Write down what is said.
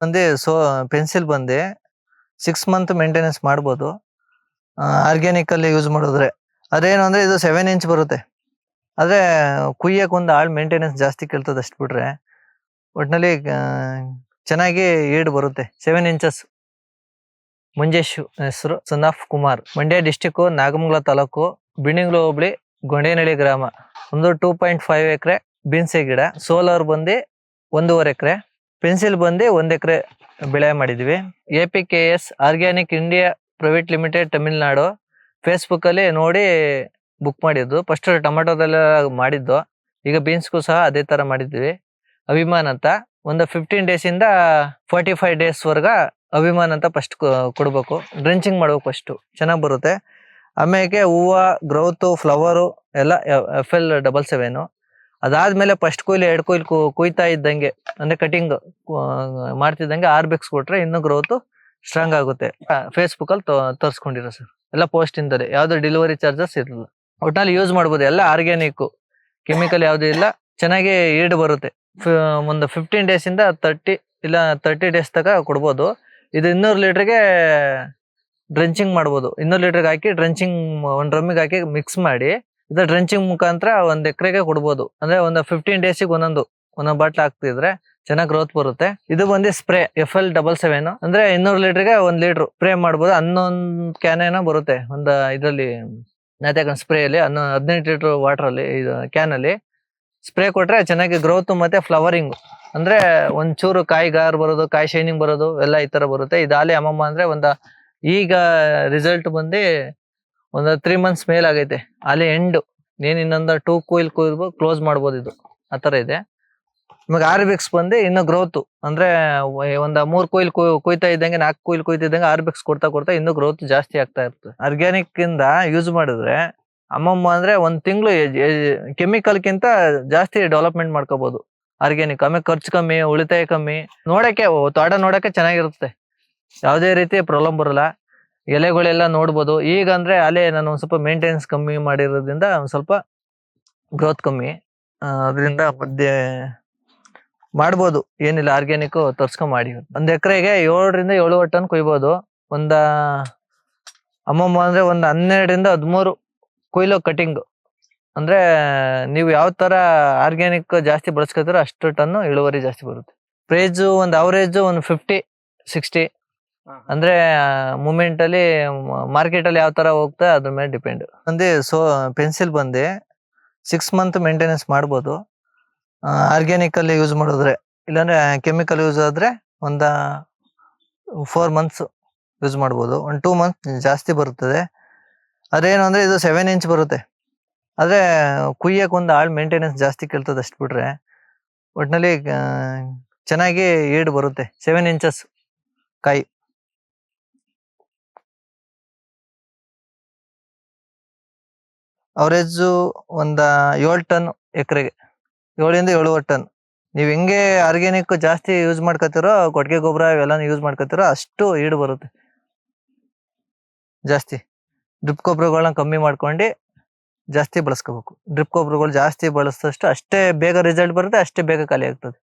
ಬಂದು ಪೆನ್ಸಿಲ್ ಬಂದು 6 month maintenance ಮಾಡ್ಬೋದು ಆರ್ಗ್ಯಾನಿಕ್ ಅಲ್ಲಿ ಯೂಸ್ ಮಾಡಿದ್ರೆ. ಅದೇನು ಅಂದ್ರೆ ಇದು 7 ಇಂಚ್ ಬರುತ್ತೆ. ಆದ್ರೆ ಕುಯ್ಯಕ್ ಒಂದು ಆಳ್ ಮೇಂಟೆನೆನ್ಸ್ ಜಾಸ್ತಿ ಕೇಳ್ತದೆ ಅಷ್ಟು ಬಿಟ್ರೆ ಒಟ್ನಲ್ಲಿ ಚೆನ್ನಾಗಿ ಈಡ್ ಬರುತ್ತೆ. 7 ಇಂಚಸ್. ಮಂಜೇಶ್ ಹೆಸರು, son of Kumar, Mandya district, Nagamangala taluk, ಬಿಣಿಗ್ಲು ಹೋಬಳಿ, ಗೊಂಡೇನಹಳ್ಳಿ ಗ್ರಾಮ. ಒಂದು 2.5 ಎಕರೆ ಬೀನ್ಸೆ ಗಿಡ. ಸೋಲಾರ್ ಬಂದು 1.5 ಎಕರೆ. ಪೆನ್ಸಿಲ್ ಬಂದು 1 ಎಕರೆ ಬೆಳೆ ಮಾಡಿದ್ವಿ. APKS organic India private limited, Tamil Nadu. Facebook ಅಲ್ಲಿ ನೋಡಿ ಬುಕ್ ಮಾಡಿದ್ದು. ಫಸ್ಟ್ ಟೊಮೆಟೊದೆಲ್ಲ ಮಾಡಿದ್ದು, ಈಗ ಬೀನ್ಸ್ಗೂ ಸಹ ಅದೇ ತರ ಮಾಡಿದ್ವಿ. ಅಭಿಮಾನ್ ಅಂತ ಒಂದು 15 ಡೇಸ್ ಇಂದ 45 ಡೇಸ್ ವರ್ಗ ಅಭಿಮಾನ್ ಅಂತ ಫಸ್ಟ್ ಕೊಡ್ಬೇಕು. ಡ್ರೆಂಚಿಂಗ್ ಮಾಡ್ಬೇಕು ಫಸ್ಟ್, ಚೆನ್ನಾಗ್ ಬರುತ್ತೆ. ಆಮೇಲೆ ಹೂವ, ಗ್ರೋತ್, ಫ್ಲವರು ಎಲ್ಲ FL77. ಅದಾದ್ಮೇಲೆ ಫಸ್ಟ್ ಕೊಯ್ಲು 2 ಕೊಯ್ಲು ಕುಯ್ತಾ ಇದ್ದಂಗೆ ಅಂದ್ರೆ ಕಟಿಂಗ್ ಮಾಡ್ತಿದ್ದಂಗೆ ಆರ್ಬಿಕ್ಸ್ ಕೊಟ್ರೆ ಇನ್ನೂ ಗ್ರೋತ್ ಸ್ಟ್ರಾಂಗ್ ಆಗುತ್ತೆ. ಫೇಸ್ಬುಕ್ ಅಲ್ಲಿ ತೋರಿಸ್ಕೊಂಡಿರೋ ಸರ್, ಎಲ್ಲ ಪೋಸ್ಟ್ ಇಂದಲೇ, ಯಾವ್ದು ಡೆಲಿವರಿ ಚಾರ್ಜಸ್ ಇರಲ್ಲ. ಒಟ್ನಲ್ಲಿ ಯೂಸ್ ಮಾಡ್ಬೋದು, ಎಲ್ಲ ಆರ್ಗ್ಯಾನಿಕ್, ಕೆಮಿಕಲ್ ಯಾವ್ದು ಇಲ್ಲ. ಚೆನ್ನಾಗಿ ಈಡ್ ಬರುತ್ತೆ. ಒಂದು 15 ಡೇಸ್ ಇಂದ 30 ಡೇಸ್ ತನಕ ಕೊಡ್ಬೋದು. ಇದು 200 ಲೀಟರ್ಗೆ ಡ್ರೆಂಚಿಂಗ್ ಮಾಡ್ಬೋದು. 200 ಲೀಟರ್ಗೆ ಹಾಕಿ ಡ್ರೆಂಚಿಂಗ್, ಒಂದ್ ಡ್ರಮ್ಮಿಗೆ ಹಾಕಿ ಮಿಕ್ಸ್ ಮಾಡಿ ಇದು ಡ್ರೆಂಚಿಂಗ್ ಮುಖಾಂತರ 1 ಎಕರೆಗೆ ಕೊಡ್ಬೋದು. ಅಂದ್ರೆ ಒಂದು 15 ಡೇಸಿಗೆ ಒಂದೊಂದು ಬಾಟ್ಲ್ ಹಾಕ್ತಿದ್ರೆ ಚೆನ್ನಾಗಿ ಗ್ರೋತ್ ಬರುತ್ತೆ. ಇದು ಬಂದು ಸ್ಪ್ರೇ FL77, ಅಂದ್ರೆ 200 ಲೀಟರ್ಗೆ 1 ಲೀಟರ್ ಸ್ಪ್ರೇ ಮಾಡ್ಬೋದು. 11 ಕ್ಯಾನ್ ಏನೋ ಬರುತ್ತೆ ಒಂದು ಇದ್ರಲ್ಲಿ, ಸ್ಪ್ರೇ ಅಲ್ಲಿ 15 ಲೀಟರ್ ವಾಟರ್ ಅಲ್ಲಿ, ಕ್ಯಾನ್ ಅಲ್ಲಿ ಸ್ಪ್ರೇ ಕೊಟ್ರೆ ಚೆನ್ನಾಗಿ ಗ್ರೋತ್ ಮತ್ತೆ ಫ್ಲವರಿಂಗ್, ಅಂದ್ರೆ ಒಂಚೂರು ಕಾಯಿ ಗಾರ್ ಬರೋದು, ಕಾಯಿ ಶೈನಿಂಗ್ ಬರೋದು ಎಲ್ಲ ಈ ತರ ಬರುತ್ತೆ. ಇದಾಲೆ ಅಮ್ಮಮ್ಮ ಅಂದ್ರೆ ಈಗ ರಿಸಲ್ಟ್ ಬಂದು ಒಂದು 3 ಮಂತ್ಸ್ ಮೇಲ್ ಆಗೈತೆ. ಅಲ್ಲಿ ಎಂಡ್ ಇನ್ನೊಂದು 2 ಕೊಯ್ಲ್ ಕ್ಲೋಸ್ ಮಾಡ್ಬೋದು. ಇದು ಆತರ ಇದೆ. ಇವಾಗ ಆರ್ಬಿಕ್ಸ್ ಬಂದು ಇನ್ನು ಗ್ರೋತ್, ಅಂದ್ರೆ ಒಂದು 3 ಕೊಯ್ಲ್ ಕುಯ್ತಾ ಇದ್ದಂಗೆ, 4 ಕೊಯ್ಲ್ ಕುಯ್ತಿದ್ದಂಗೆ ಆರ್ಬಿಕ್ಸ್ ಕೊಡ್ತಾ ಇನ್ನೂ ಗ್ರೋತ್ ಜಾಸ್ತಿ ಆಗ್ತಾ ಇರ್ತದೆ. ಆರ್ಗ್ಯಾನಿಕ್ ಇಂದ ಯೂಸ್ ಮಾಡಿದ್ರೆ ಅಮ್ಮಮ್ಮ ಅಂದ್ರೆ 1 ತಿಂಗಳು ಕೆಮಿಕಲ್ ಗಿಂತ ಜಾಸ್ತಿ ಡೆವಲಪ್ಮೆಂಟ್ ಮಾಡ್ಕೋಬಹುದು ಆರ್ಗ್ಯಾನಿಕ್. ಆಮೇಲೆ ಖರ್ಚು ಕಮ್ಮಿ, ಉಳಿತಾಯ ಕಮ್ಮಿ, ನೋಡಕ್ಕೆ ತೋಟ ನೋಡಕ್ಕೆ ಚೆನ್ನಾಗಿರುತ್ತೆ, ಯಾವುದೇ ರೀತಿ ಪ್ರಾಬ್ಲಮ್ ಬರಲ್ಲ. ಎಲೆಗಳೆಲ್ಲ ನೋಡ್ಬೋದು. ಈಗ ಅಂದ್ರೆ ಅಲ್ಲೇ ನಾನು ಒಂದ್ ಸ್ವಲ್ಪ ಮೇಂಟೆನೆನ್ಸ್ ಕಮ್ಮಿ ಮಾಡಿರೋದ್ರಿಂದ ಒಂದ್ ಸ್ವಲ್ಪ ಗ್ರೋತ್ ಕಮ್ಮಿ, ಅದರಿಂದ ಮಧ್ಯೆ ಮಾಡ್ಬೋದು. ಏನಿಲ್ಲ, ಆರ್ಗ್ಯಾನಿಕ್ ತರ್ಸ್ಕೊಂಡ್ ಮಾಡಿ 1 ಎಕರೆಗೆ 7 ರಿಂದ 7.5 ಟನ್ ಕೊಯ್ಬೋದು. ಅಮ್ಮಮ್ಮ ಅಂದ್ರೆ 12 ರಿಂದ 13 ಕೊಯ್ಲು ಕಟಿಂಗ್. ಅಂದ್ರೆ ನೀವು ಯಾವ ತರ ಆರ್ಗ್ಯಾನಿಕ್ ಜಾಸ್ತಿ ಬಳಸ್ಕೊತೀರೋ ಅಷ್ಟು ಟನ್ ಇಳುವರಿ ಜಾಸ್ತಿ ಬರುತ್ತೆ. ಪ್ರೈಸ್ ಒಂದು ಅವರೇಜ್ 50-60, ಅಂದ್ರೆ ಮೂಮೆಂಟ್ ಅಲ್ಲಿ ಮಾರ್ಕೆಟ್ ಅಲ್ಲಿ ಯಾವ ತರ ಹೋಗ್ತಾ ಅದ್ರ ಮೇಲೆ ಡಿಪೆಂಡ್. ಪೆನ್ಸಿಲ್ ಬಂದು 6 ಮಂತ್ ಮೇಂಟೆನೆನ್ಸ್ ಮಾಡ್ಬೋದು ಆರ್ಗ್ಯಾನಿಕ್ ಅಲ್ಲಿ ಯೂಸ್ ಮಾಡಿದ್ರೆ. ಇಲ್ಲಾಂದ್ರೆ ಕೆಮಿಕಲ್ ಯೂಸ್ ಆದ್ರೆ ಒಂದು 4 ಮಂತ್ಸ್ ಯೂಸ್ ಮಾಡ್ಬೋದು. 2 ಮಂತ್ ಜಾಸ್ತಿ ಬರುತ್ತದೆ. ಅದೇನು ಅಂದ್ರೆ ಇದು 7 ಇಂಚ್ ಬರುತ್ತೆ. ಆದ್ರೆ ಕುಯ್ಯಕ್ ಒಂದು ಆಳ್ ಮೇಂಟೆನೆನ್ಸ್ ಜಾಸ್ತಿ ಕೇಳ್ತದೆ ಅಷ್ಟು ಬಿಟ್ರೆ ಒಟ್ನಲ್ಲಿ ಚೆನ್ನಾಗಿ ಈಡ್ ಬರುತ್ತೆ. 7 ಇಂಚಸ್ ಕಾಯಿ. ಅವರೇಜ್ ಒಂದು 7 ಟನ್ ಎಕರೆಗೆ, 7 ರಿಂದ 7.5 ಟನ್. ನೀವ್ ಹೆಂಗೆ ಆರ್ಗ್ಯಾನಿಕ್ ಜಾಸ್ತಿ ಯೂಸ್ ಮಾಡ್ಕೊತಿರೋ, ಕೊಟ್ಟಿಗೆ ಗೊಬ್ಬರ ಇವೆಲ್ಲ ಯೂಸ್ ಮಾಡ್ಕೊತಿರೋ ಅಷ್ಟು ಈಡ್ ಬರುತ್ತೆ ಜಾಸ್ತಿ. ಡ್ರಿಪ್ ಗೊಬ್ಬರಗಳನ್ನ ಕಮ್ಮಿ ಮಾಡ್ಕೊಂಡು ಜಾಸ್ತಿ ಬಳಸ್ಕೋಬೇಕು. ಡ್ರಿಪ್ ಗೊಬ್ಬರಗಳು ಜಾಸ್ತಿ ಬಳಸಿದಷ್ಟು ಅಷ್ಟೇ ಬೇಗ ರಿಸಲ್ಟ್ ಬರುತ್ತೆ, ಅಷ್ಟೇ ಬೇಗ ಖಾಲಿ ಆಗ್ತದೆ.